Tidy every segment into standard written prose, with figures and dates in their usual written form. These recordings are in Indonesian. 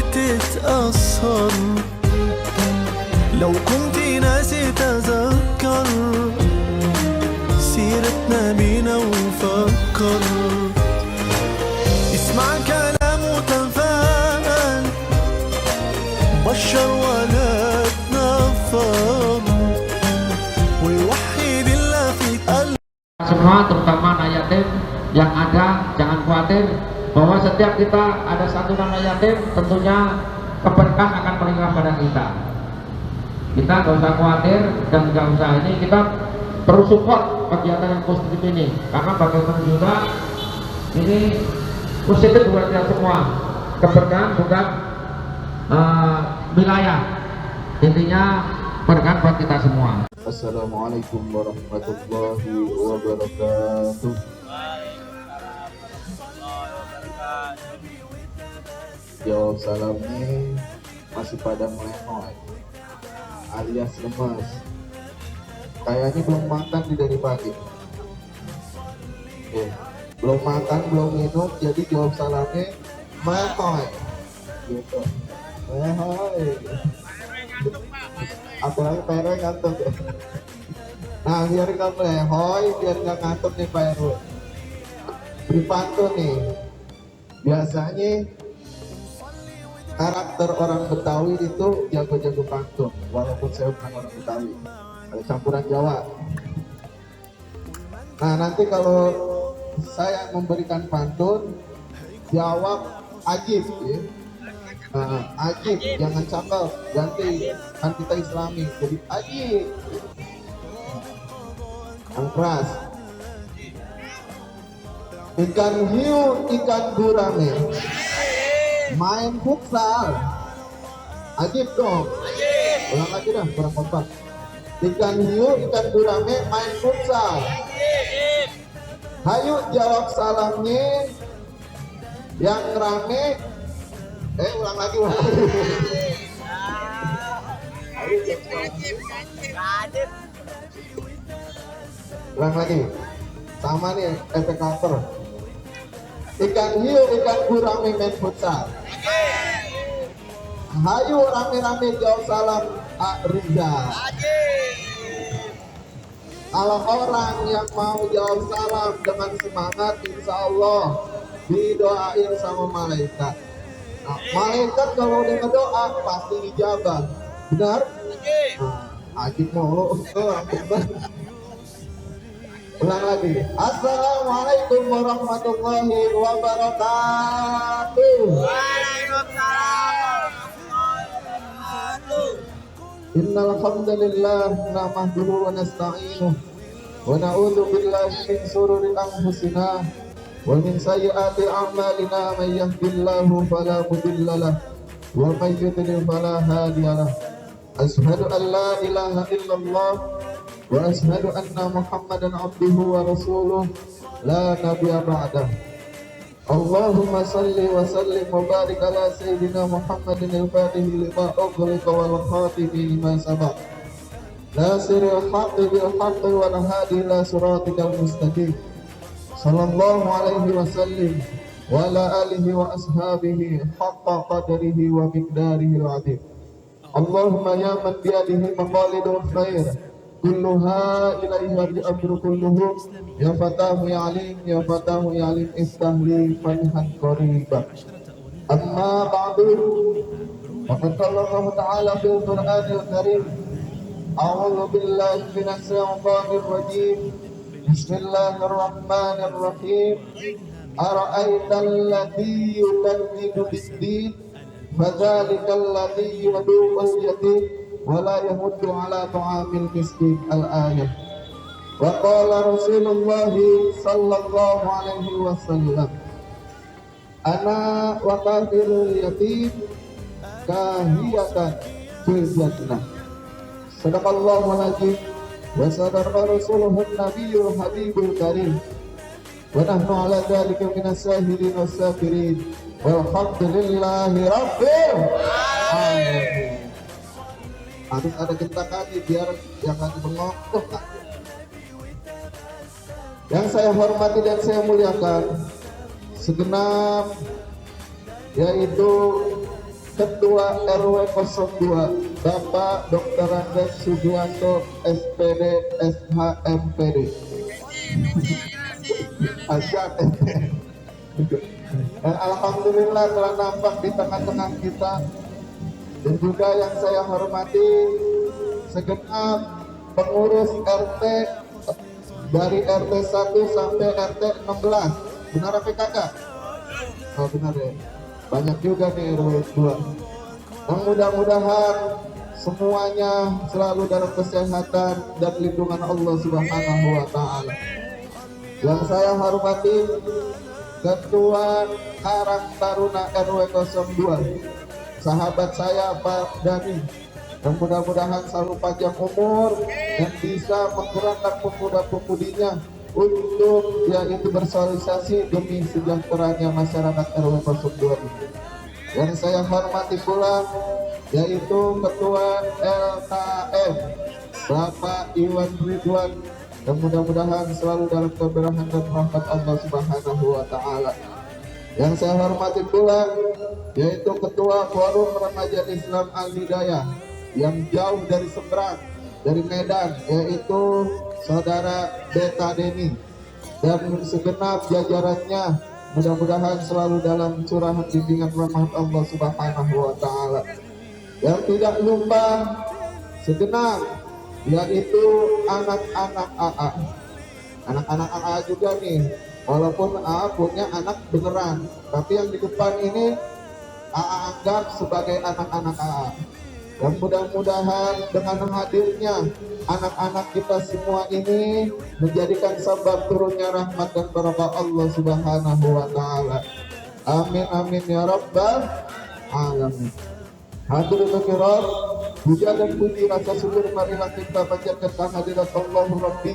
وتتأثر لو كنت ناسي تذكر سيرتنا بينا وفكر اسمع كلام وتفاءل بشر ولا تنفر ويوحد الله في قلب. Semua terutama anak yatim yang ada, jangan khawatir bahwa setiap kita ada satu anak yatim, tentunya keberkah akan melimpah pada kita. Kita nggak usah khawatir dan nggak usah ini, kita perlu support kegiatan yang positif ini karena bagaimana juga ini positif buat kita semua. Keberkahan bukan wilayah, intinya berkah buat kita semua. Assalamualaikum warahmatullahi wabarakatuh. Jawab salamnya masih pada melenoy alias lemas. Kayaknya belum makan dari pagi. Belum makan, belum minum, jadi jawab salamnya melenoy. Gitu. Melenoy. Apalagi Pak RW ngantuk ya. Nah biar nggak melehoy, biar nggak ngantuk nih Pak RW, beri pantun nih. Biasanya karakter orang Betawi itu jago-jago pantun, walaupun saya bukan orang Betawi, ada campuran Jawa. Nah nanti kalau saya memberikan pantun, jawab ajib ya. Ajib, jangan cakep, ganti, kan kita Islami, jadi ajib yang keras. Ikan hiu, ikan gurame main futsal, ajib dong. Ulang lagi dah, kurang kompak. Ikan hiu, ikan gurame main futsal. Hayu jawab salamnya yang rame. Ulang lagi. Ulang lagi. Sama nih efek cover. Ikan hiu, ikan gurame main futsal. Hayu rame-rame jawab salam Riza. Kalau orang yang mau jawab salam dengan semangat, insya Allah didoain sama malaikat. Nah, malaikat kalau udah ngedoa pasti dijabah, benar? Ajib mulu. Ulang lagi. Assalamualaikum warahmatullahi wabarakatuh. Waalaikumsalam warahmatullahi wabarakatuh. Innal hamdalillah nahmaduhu wa nasta'inuhu wa na'udzu billahi min shururi anfusina wa min sayyiati a'malina may yahdihillahu fala mudilla lahu wa may yudlil fala hadiya lahu. Asyhadu an la ilaha illallah wa asyhadu anna Muhammadan abduhu wa rasuluh la nabiyya ba'dah. Allahumma salli wa sallim wa barik ala sayyidina Muhammadin al-Fatihi lima ughliqa wal khatimi lima sabaq. Nasiril haqqi bil haqqi wal hadi ila siratikal mustaqim. Sallallahu alaihi wasallam wa ala alihi wa ashabihi haqqa qadrihi wa miqdarihi al-azim. Allahumma ya man biyadihi maqalidul khair kulluha ilaihi amru kulluhu ya fatahu ya alim ya fatahu ya alim istahli fanihan qariba. Amma ba'du, faqad qala Allah ta'ala fil Qur'anil Karim, a'udzu billahi minasy syaithanir rajim. Bismillahirrahmanirrahim. Ara'aital ladzi yukadzibu bid-din fadzalikal ladzi yad'ul yatim wa la yahuddu ala ta'amil miskin. Al-ayat. Wa qala Rasulullah sallallahu alaihi wasallam, ana wa kafirul yatim kahiyatan fil jannah. Sadaqallahu al-azim wa sadaqa rasuluhu an-nabiyyul habibul karim. Wa nahnu ala dzalika minas syahidin was sabirin. Walhamdulillahi rabbil alamin. Harus ada gentakan biar yang lagi bengok. Yang saya hormati dan saya muliakan segenap yaitu Ketua RW 02 Bapak Dr. Andes Sugianto SPD SHMPD. Asyik. Dan alhamdulillah telah nampak di tengah-tengah kita. Dan juga yang saya hormati segenap pengurus RT dari RT 1 sampai RT 16. Benar apa kakak? Oh benar ya. Banyak juga nih RW 2. Dan mudah-mudahan semuanya selalu dalam kesehatan dan lindungan Allah Subhanahu wa taala. Yang saya hormati Ketua Karang Taruna RW 02, sahabat saya Pak Dani, dan mudah-mudahan selalu panjang umur dan bisa menggerakkan pemuda-pemudinya untuk yaitu bersosialisasi demi sejahteranya masyarakat RW 02 ini. Yang saya hormati pula yaitu Ketua LKM Bapak Iwan Ridwan, dan mudah-mudahan selalu dalam keberkahan dan rahmat Allah Subhanahu wa taala. Yang saya hormati pula yaitu Ketua Forum Remaja Islam Al Hidayah yang jauh dari seberang dari Medan, yaitu Saudara Beta Deni, dan segenap jajarannya mudah-mudahan selalu dalam curahan bimbingan rahmat Allah Subhanahu wa taala. Yang tidak lupa segenap yaitu anak-anak AA. Anak-anak AA juga nih, walaupun AA punya anak beneran, tapi yang di depan ini AA anggap sebagai anak-anak AA. Dan mudah-mudahan dengan hadirnya anak-anak kita semua ini menjadikan sebab turunnya rahmat dan barakah Allah Subhanahu wa taala. Amin amin ya rabbal alamin. Hadirin kiram, puja dan puji rasa syukur marilah kita panjatkan kehadirat Allahu Rabbi.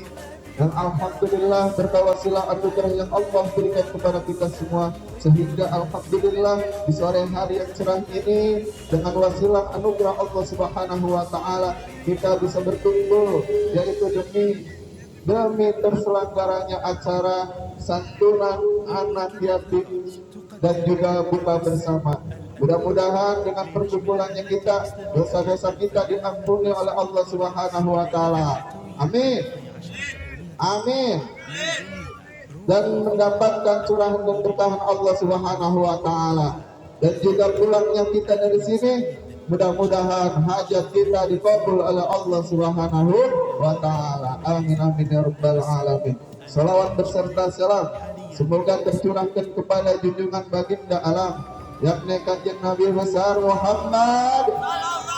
Dan alhamdulillah bertawasilah anugerah yang Allah berikan kepada kita semua, sehingga alhamdulillah di sore hari yang cerah ini dengan wasilah anugerah Allah Subhanahu wa taala kita bisa berkumpul, yaitu demi terselenggaranya acara santunan anak yatim dan juga buka bersama. Mudah-mudahan dengan perkumpulannya kita, dosa-dosa kita diampuni oleh Allah Subhanahu wa taala. Amin. Amin. Dan mendapatkan curahan dan berkahan Allah Subhanahu wa taala. Dan juga pulangnya kita dari sini, mudah-mudahan hajat kita dikabul oleh Allah Subhanahu wa taala. Amin amin ya rabbal alamin. Salawat beserta salam semoga tercurahkan kepada junjungan baginda alam, yakni kanjeng Nabi besar Muhammad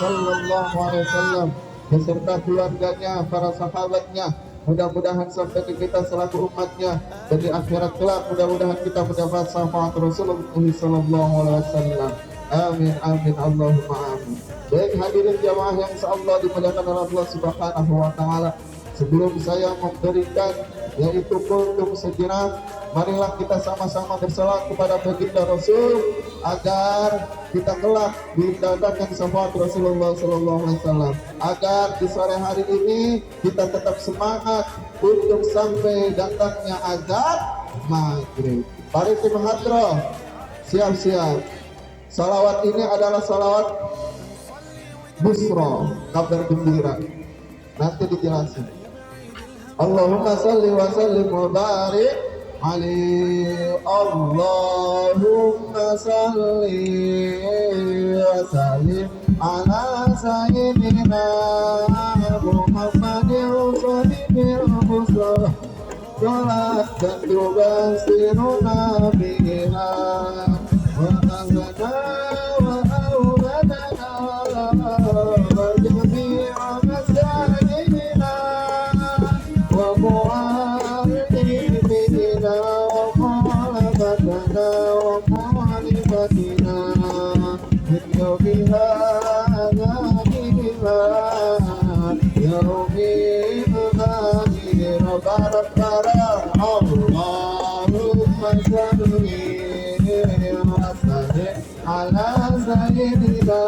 sallallahu alaihi wasallam beserta keluarganya, para sahabatnya. Mudah-mudahan sampai ke kita selaku umatnya, dan di akhirat kelak mudah-mudahan kita mendapat syafaat Rasulullah sallallahu alaihi wasallam. Amin amin Allahumma amin. Baik hadirin jamaah yang insyaallah dimuliakan oleh Allah Subhanahu wa taala, sebelum saya memberikan yaitu kultum sejenak, marilah kita sama-sama bersalawat kepada baginda Rasul agar kita kelak didapatkan syafaat Rasulullah sallallahu alaihi wasallam, agar di sore hari ini kita tetap semangat untuk sampai datangnya azan maghrib. Mari tim hadroh siap-siap. Salawat ini adalah salawat busra, kabar gembira. Nanti dijelasin. Allahumma salli wa sallim wa barik alaihi. Allahumma salli wa sallim ala sayyidina Muhammadin sahibul mustafa. Salat dan tubasiruna biha wa ahlana wa awladana wa jami'a masajidina wa mu'allimina wa mu'alafatana wa mu'alifatina min yawmiha adabila yawmin baghir barak barak. Allahumma salli ala sayyidina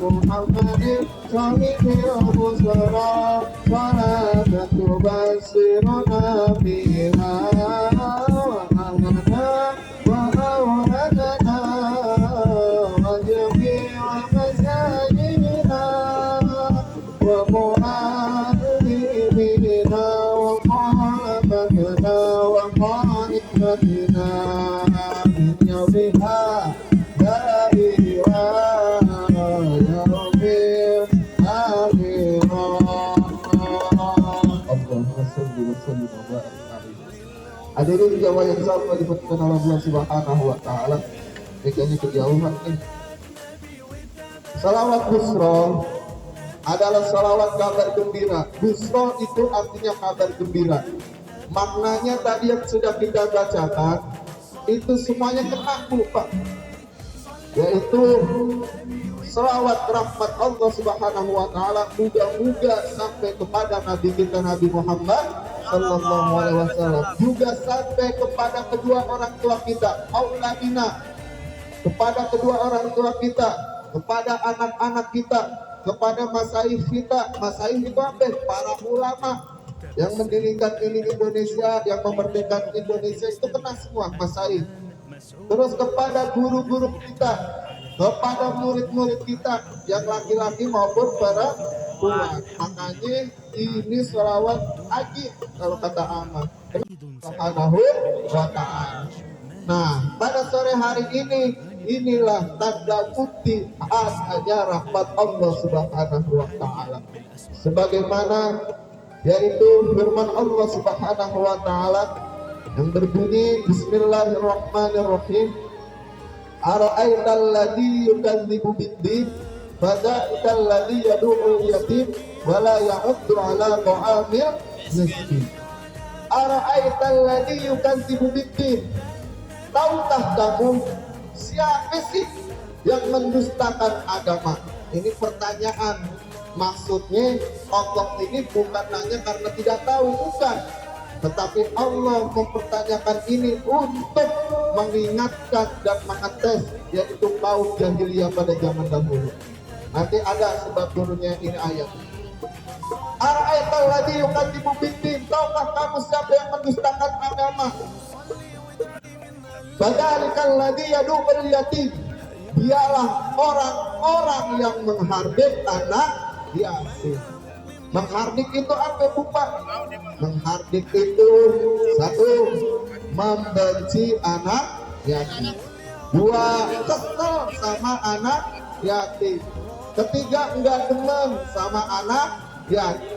Muhammadin sahibul mustafa salatan tubasiruna biha wa ahlana wa awladana wa jami'a عافاتنا وقائفتنا من يومها دائرا يوم آخرا اللهم صل وسلم وبارك عليه. Hadirin jamaah yang sama dimuliakan oleh Allah Subhanahu wa taala. Ini kayaknya kejauhan nih. Salawat busra adalah salawat kabar gembira. Busra itu artinya kabar gembira. Maknanya tadi yang sudah kita bacakan itu semuanya kena Pak, yaitu selawat rahmat Allah Subhanahu wa taala moga-moga sampai kepada Nabi kita Nabi Muhammad sallallahu alaihi wasallam, juga sampai kepada kedua orang tua kita, auladina, kepada kedua orang tua kita, kepada anak-anak kita, kepada masaih kita. Masaih itu apa? Para ulama yang mendirikan ini Indonesia, yang memerdekakan Indonesia, itu kena semua masaih. Terus kepada guru-guru kita, kepada murid-murid kita yang laki-laki maupun perempuan. Makanya ini sholawat haji kalau kata Ahmad Subhanahu wa ta'ala. Nah, pada sore hari ini inilah tanda bukti adanya rahmat Allah Subhanahu wa ta'ala. Sebagaimana yaitu firman Allah Subhanahu wa ta'ala yang berbunyi Bismillahirrahmanirrahim. Ara'aital ladzi yukadzibu bid-din fadza'ikal ladzi yad'ul yatim wa la ya'uddu 'ala ta'amil miskin. Ara'aital ladzi yukadzibu bid-din. Tahukah kamu siapa sih yang mendustakan agama? Ini pertanyaan. Maksudnya Allah ini bukan hanya karena tidak tahu, bukan, tetapi Allah mempertanyakan ini untuk mengingatkan dan mengetes, yaitu kaum jahiliyah pada zaman dahulu. Nanti ada sebab turunnya ini ayat. Ara'aital ladzi yukadzibu bid-din. Tahukah kamu siapa yang mendustakan agama? Fadzalikal ladzi yad'ul yatim. Dialah orang-orang yang menghardik anak yatim. Menghardik itu apa, Bapak? Menghardik itu satu, membenci anak yatim. Dua, kesel sama anak yatim. Ketiga, enggak demen sama anak yatim.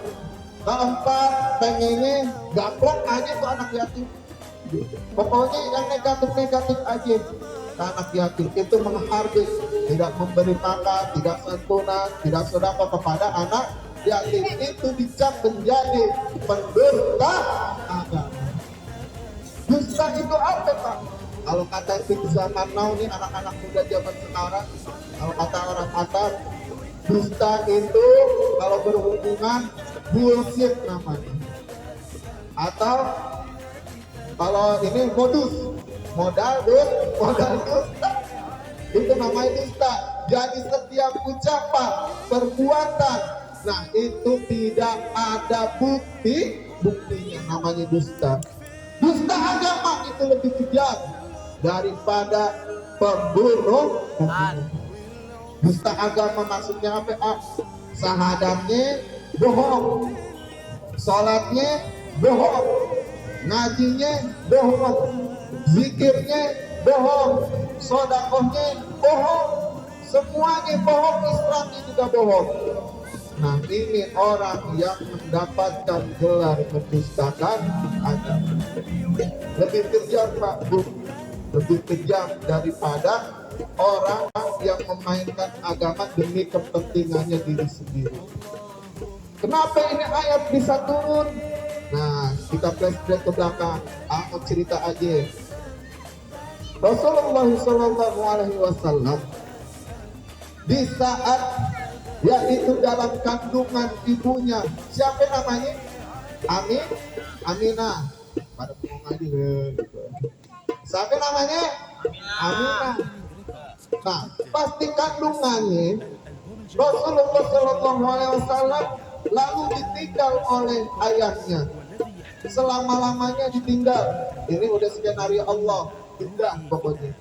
Keempat, pengennya gaplok aja tuh anak yatim. Pokoknya yang negatif-negatif aja. Anak yatim itu menghardik, tidak memberi makan, tidak santunan, tidak sedekah kepada anak yatim. Itu dicap menjadi pendusta agama. Dusta itu apa, Pak? Kalau kata itu zaman now nih, anak-anak muda zaman sekarang, kalau kata orang atas, dusta itu kalau berhubungan bullshit namanya. Atau kalau ini modal dusta, itu namanya dusta. Jadi setiap ucapan, perbuatan, nah itu tidak ada buktinya, namanya dusta. Dusta agama itu lebih kejam daripada pembunuh. Dusta agama maksudnya apa? Sahadatnya bohong, sholatnya bohong, ngajinya bohong, zikirnya bohong, sodakohnya bohong, semuanya bohong, Islamnya juga bohong. Nah ini orang yang mendapatkan gelar mendustakan agama. Lebih kejam, Pak Bu, lebih kejam daripada orang yang memainkan agama demi kepentingannya diri sendiri. Kenapa ini ayat bisa turun? Nah, kita flashback ke belakang. Aku cerita aja. Rasulullah Shallallahu Alaihi Wasallam di saat yaitu dalam kandungan ibunya, siapa namanya? Aminah. Pada mau ngaji gitu. Siapa namanya? Aminah. Nah, pasti kandungannya Rasulullah Shallallahu Alaihi Wasallam lalu ditinggal oleh ayahnya. Selama-lamanya ditinggal. Ini udah skenario Allah. Tidak pokoknya.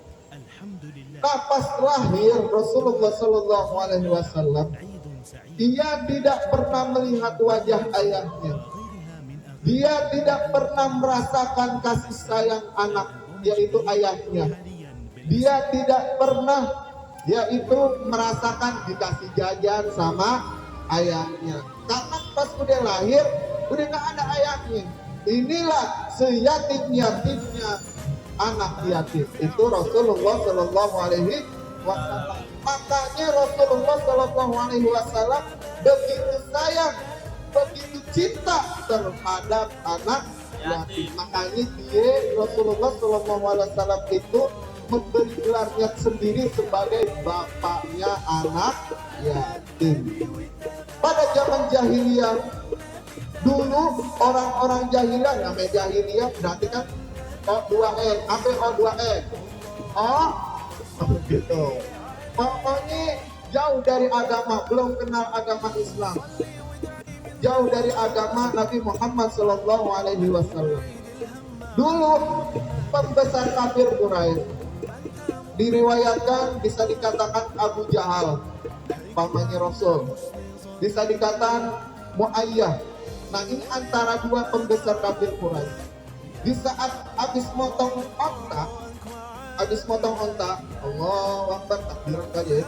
Nah, pas lahir Rasulullah Shallallahu Alaihi Wasallam, dia tidak pernah melihat wajah ayahnya. Dia tidak pernah merasakan kasih sayang anak, yaitu ayahnya. Dia tidak pernah yaitu merasakan dikasih jajan sama ayahnya. Karena pas udah lahir udah nggak ada ayahnya. Inilah seyatim-yatimnya anak yatim. Itu Rasulullah Shallallahu Alaihi Wasallam. Makanya Rasulullah Shallallahu Alaihi Wasallam begitu sayang, begitu cinta terhadap anak yatim. Makanya dia Rasulullah Shallallahu Alaihi Wasallam itu memberi gelarnya sendiri sebagai bapaknya anak yatim. Pada zaman jahiliyah dulu, orang-orang jahiliyah, namanya jahiliyah berarti kan O2N, apa O2N? Oh, gitu. Pokoknya jauh dari agama, belum kenal agama Islam, jauh dari agama Nabi Muhammad Sallallahu Alaihi Wasallam. Dulu pembesar kafir Quraisy diriwayatkan bisa dikatakan Abu Jahal, pamannya Rasul, bisa dikatakan Muayyah. Nah, ini antara dua pembesar kafir Quraisy. Di saat habis motong onta, Allah Akbar, takbiran kali ya.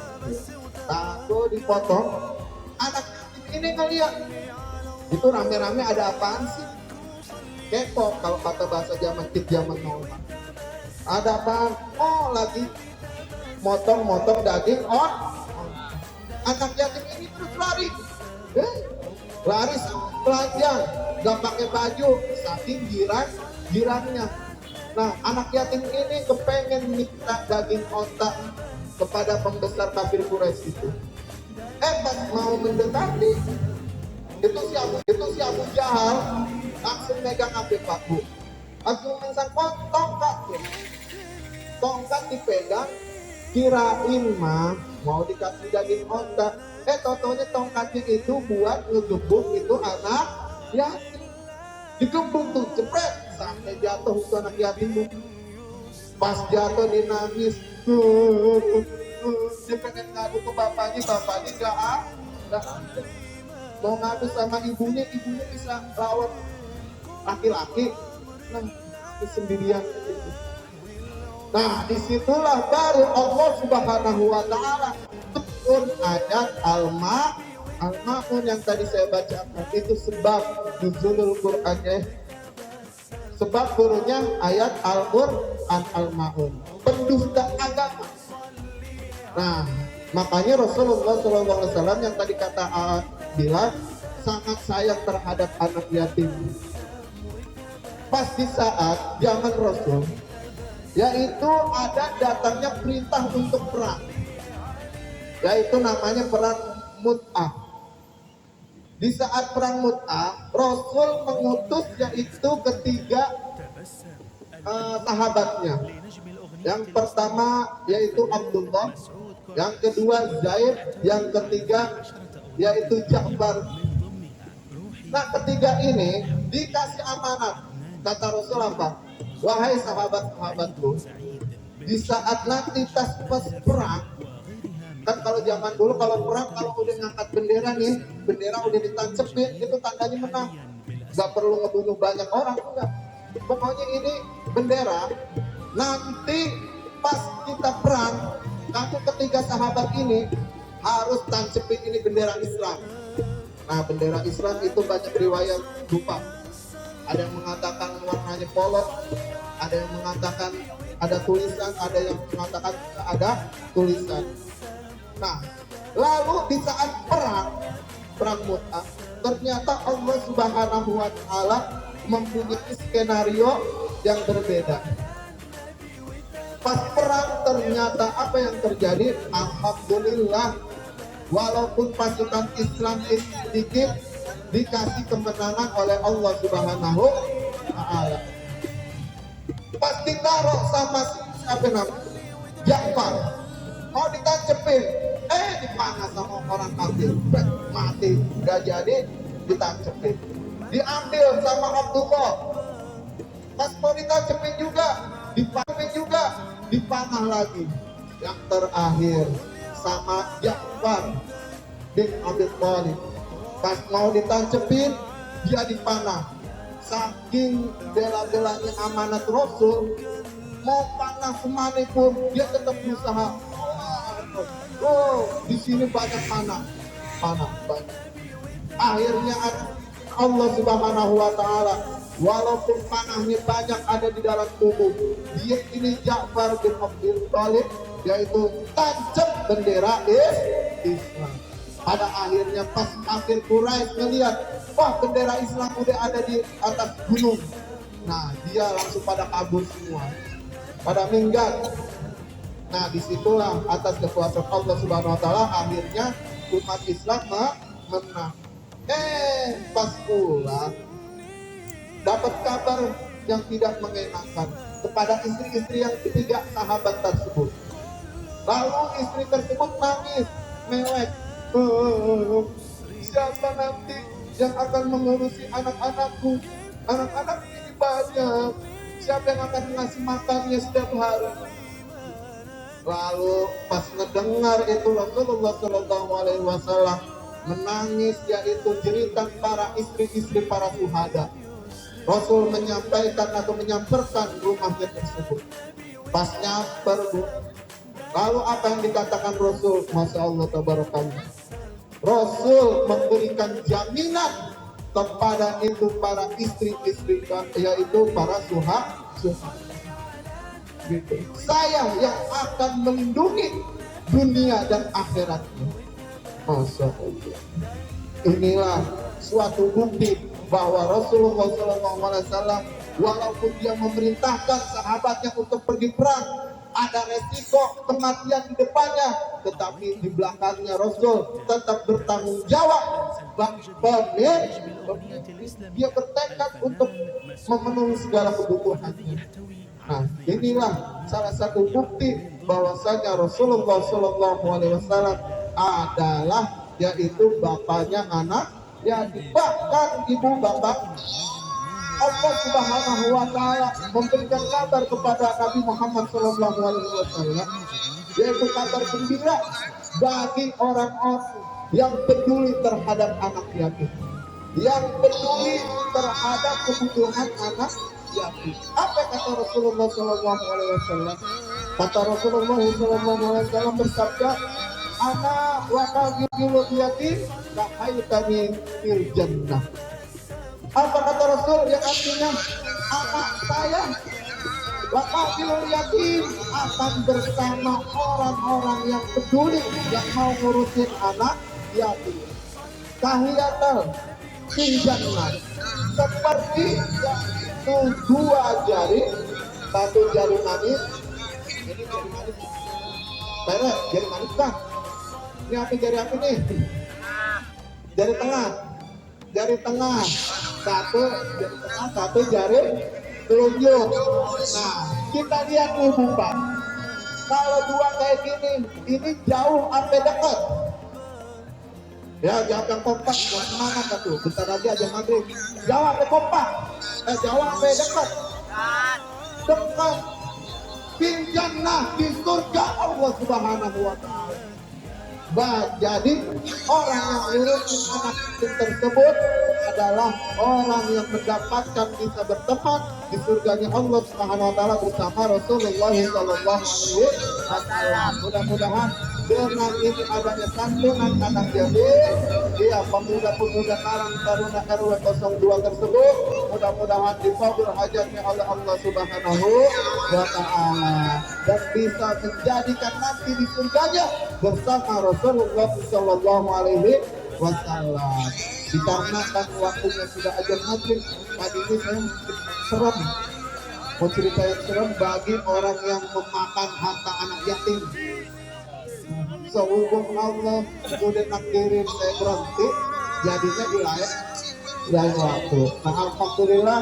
Tahu dipotong, anak ini ngeliat itu rame-rame ada apaan sih? Kepo kalau kata bahasa zaman now. Ada apa? Oh, lagi motong daging anak yatim ini terus lari. Lari telanjang, gak pakai baju, saking girangnya. Nah, anak yatim ini kepengen minta daging onta kepada pembesar kafir Quraisy itu. Pas mau mendekati, itu si Abu Jahal langsung megang HP Pak Bu, langsung mengsang tongkat dipegang, kirain mah mau dikasih daging onta. Totonya tongkatnya itu buat ngegebuk itu anak yatim. Digebuk tuh, cepet sampai jatuh itu anak yatim tuh. Pas jatuh dia nangis, dia pengen ngadu ke bapaknya gak ada. Mau ngadu sama ibunya bisa lawan laki-laki, nah sendirian. Nah, disitulah baru Allah Subhanahu Wa Taala turun ayat Al-Ma'un yang tadi saya bacakan. Itu sebab nuzulul Qur'annya, sebab turunnya ayat Al-Qur'an Al-Ma'un, pendusta agama. Nah, makanya Rasulullah SAW yang tadi kata bilang sangat sayang terhadap anak yatim. Pas di saat zaman Rasul, yaitu ada datangnya perintah untuk perang, yaitu namanya perang Mut'ah. Di saat perang Mut'ah, Rasul mengutus yaitu ketiga sahabatnya. Yang pertama yaitu Abdullah, yang kedua Zaid, yang ketiga yaitu Ja'far. Nah, ketiga ini dikasih amanat. Kata Rasul apa? Wahai sahabat-sahabatku, di saat nanti pas perang, kan kalau zaman dulu kalau perang, kalau udah ngangkat bendera nih, bendera udah ditancepin, itu tandanya menang. Gak perlu ngebunuh banyak orang, enggak. Pokoknya ini bendera, nanti pas kita perang, kamu ketiga sahabat ini harus tancepin ini bendera Islam. Nah, bendera Islam itu banyak riwayat lupa. Ada yang mengatakan warnanya polos, ada yang mengatakan ada tulisan, ada yang mengatakan ada tulisan. Nah, lalu di saat perang Mut'ah, ternyata Allah Subhanahu Wa Taala mempunyai skenario yang berbeda. Pas perang ternyata apa yang terjadi? Alhamdulillah, walaupun pasukan Islam sedikit, dikasih kemenangan oleh Allah Subhanahu wa Ta'ala. Pas ditaruh sama siapa namanya? Ja'far, mau ditancepin, dipanah sama orang kafir, mati, gak jadi ditancepin. Diambil sama Abdullah, pas mau ditancepin juga, dipanah lagi. Yang terakhir sama Ja'far bin Abi Thalib, pas mau ditancepin dia dipanah saking bela-belanya amanat Rasul, mau panas semanapun dia tetap berusaha. Oh, di sini banyak panah banyak. Akhirnya Allah Subhanahu wa Ta'ala, walaupun panahnya banyak ada di dalam tubuh, dia ini Ja'far bin Abi Thalib, yaitu tancap bendera Islam. Pada akhirnya pas kafir Quraisy melihat, wah bendera Islam udah ada di atas gunung. Nah, dia langsung pada kabur semua, pada minggat. Nah, disitulah atas kekuasaan Allah Subhanahu Wa Ta'ala akhirnya umat Islam menang. Pas pulang dapat kabar yang tidak mengenakan kepada istri-istri yang ketiga sahabat tersebut. Lalu istri tersebut nangis, mewek. Siapa nanti yang akan mengurusi anak-anakku? Anak-anak ini banyak. Siapa yang akan ngasih makannya setiap hari? Lalu pas ngedengar itu Rasulullah SAW menangis, yaitu jeritan para istri-istri para syuhada. Rasul menyampaikan atau menyamperkan rumahnya tersebut. Pas nyamper, lalu apa yang dikatakan Rasul? Masya Allah tabarakallah. Rasul memberikan jaminan kepada itu para istri-istri, yaitu para syuhada. Gitu. Saya yang akan melindungi dunia dan akhiratnya. Masya Allah. Inilah suatu bukti bahwa Rasulullah SAW walaupun dia memerintahkan sahabatnya untuk pergi perang, ada resiko kematian di depannya, tetapi di belakangnya Rasul tetap bertanggung jawab. Dia bertekad untuk memenuhi segala kebutuhannya. Nah, inilah salah satu bukti bahwasanya Rasulullah SAW adalah yaitu bapaknya anak, ya bahkan ibu bapak. Allah Subhanahu wa Ta'ala memberikan kabar kepada Nabi Muhammad SAW, yaitu kabar gembira bagi orang-orang yang peduli terhadap anak yatim, yang peduli terhadap kebutuhan anak yatim. Apa kata Rasulullah SAW? Kata Rasulullah SAW bersabda, "Ana wa kafilul yatim kahaitani fil jannah." Apa kata Rasul yang artinya anak saya wakafilul yatim akan bersama orang-orang yang peduli yang mau ngurusin anak yatim. Tahiyatul jannah, seperti yaitu dua jari, satu jari manis, ini jari manis, beres, jari manis kan? Ini apa jari apa nih? Jari tengah, jari tengah. Satu jari telunjuk. Nah, kita lihat nih Bapak. Kalau dua kayak gini, ini jauh sampai dekat. Ya, jawab yang kompak, buat semangat tuh. Bentar lagi aja maghrib. Jawab sampai kompak. Jawab sampai dekat. Dekat. Fil jannah, di surga Allah Subhanahu wa Ta'ala. Jadi orang yang ngurusin anak tersebut adalah orang yang mendapatkan bisa berteman di surganya Allah Subhanahu wa Ta'ala bersama Rasulullah SAW. Mudah-mudahan dengan ini adanya santunan anak yatim, pemuda-pemuda Karang Taruna RW 02 tersebut, mudah-mudahan dikabul hajatnya oleh Allah Subhanahu wa Ta'ala dan bisa menjadikan nanti di surganya bersama Rasulullah SAW. Dikarenakan waktunya sudah ajar maghrib, tadi ini saya serem, mau cerita yang serem bagi orang yang memakan harta anak yatim. Sehubung Allah udah nakdirin saya berhenti, jadinya di lain waktu. Nah, alhamdulillah,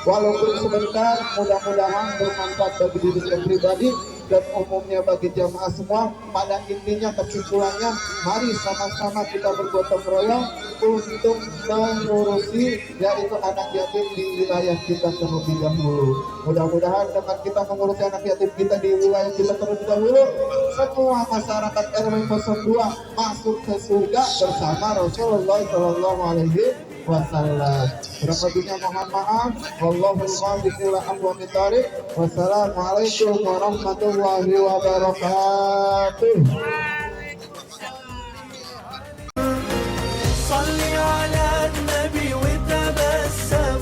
walaupun sebentar, mudah-mudahan bermanfaat bagi diri saya pribadi dan umumnya bagi jamaah semua. Pada intinya kesimpulannya, mari sama-sama kita bergotong royong untuk mengurusi yaitu anak yatim di wilayah kita terlebih dahulu. Mudah-mudahan dengan kita mengurusi anak yatim kita di wilayah kita terlebih dahulu, semua masyarakat RW 02 masuk ke surga bersama Rasulullah SAW. wasallam. Kurang lebihnya mohon maaf. Wallahul muwaffiq ila aqwamit thoriq. Wassalamualaikum warahmatullahi wabarakatuh. صلي على النبي وتبسم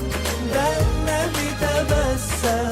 ده النبي تبسم